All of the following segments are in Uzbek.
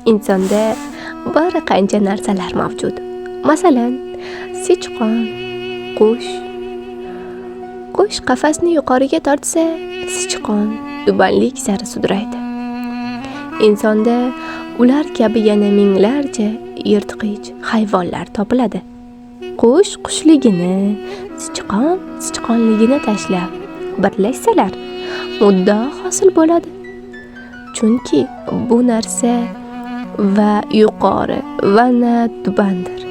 Insonda bir qancha narsalar mavjud. Masalan, sichqon, qush. Qush qafasni yuqoriga tortsa, sichqon tubanlik sari sudraydi. Insonda ular kabi yana minglarcha yirtqich hayvonlar topiladi. Qush qushligini, sichqon sichqonligini tashlab birlashsalar, muddao hosil bo'ladi. Chunki bu narsa va yuqori va na tubandir.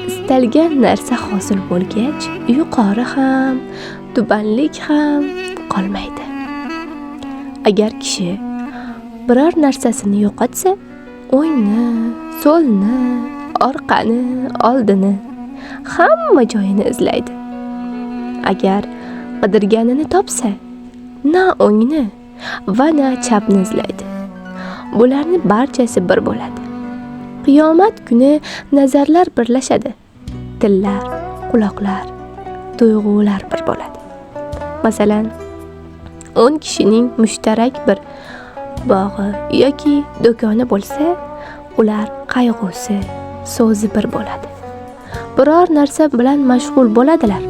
Istalgan narsa hosil bo'lgach, yuqori ham, tubanlik ham qolmaydi. Agar kishi biror narsasini yo'qotsa, o'ngni, so'lni, orqani, oldini, hamma joyini izlaydi. Agar qidirganini topsa, na o'ngni va na chapni izlaydi. Bularning barchasi bir bo'ladi. Qiyomat kuni nazarlar birlashadi. Tillar, quloqlar, tuyg'ular bir bo'ladi. Masalan, 10 kishining mushtarak bir bog'i yoki do'koni bo'lsa, ular qayg'usi, so'zi bir bo'ladi. Biror narsa bilan mashg'ul bo'ladilar.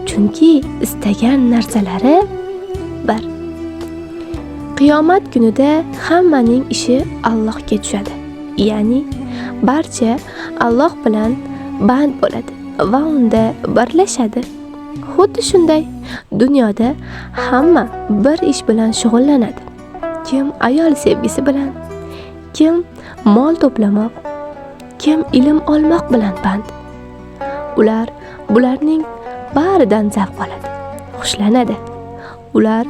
Chunki istagan narsalari bir. Qiyomat kunida hammaning ishi Allohga tushadi. Ya'ni barcha Alloh bilan band bo'ladi va unda birlashadi. Xuddi shunday dunyoda hamma bir ish bilan shug'ullanadi. Kim ayol sevgisi bilan, kim mol to'plamoq, kim ilm olmoq bilan band. Ular bularning baridan zavq oladi, xushlanadi. Ular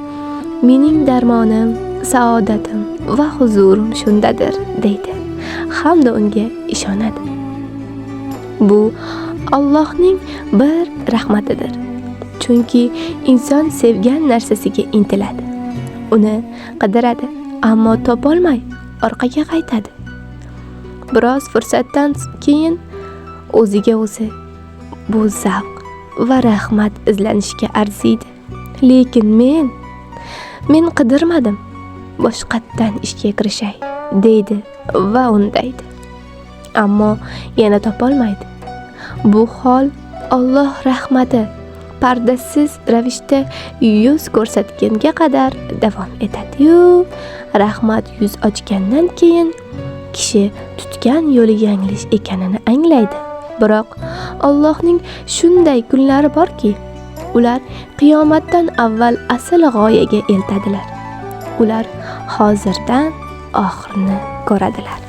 mening darmonim, saodatim va huzurim shundadir deydi hamda unga ishonadi. Bu Allohning bir rahmatidir. Chunki inson sevgan narsasiga intiladi. Uni qidiradi, ammo topolmay orqaga qaytadi. Biroz fursatdan keyin o'ziga o'zi bu zavq va rahmat izlanishga arziydi. Lekin men qidirmadim, boshqatdan ishga kirishay deydi va undaydi. Ammo yana topolmaydi. Bu hol Alloh rahmati pardasiz ravishda yuz ko'rsatganga qadar davom etadi-yu, rahmat yuz ochgandan keyin kishi tutgan yo'li yanglish ekanini anglaydi. Biroq Allohning shunday kunlari borki, ular qiyomatdan avval asl g'oyaga eltadilar. Ular hozirdan oxirini ko'radilar.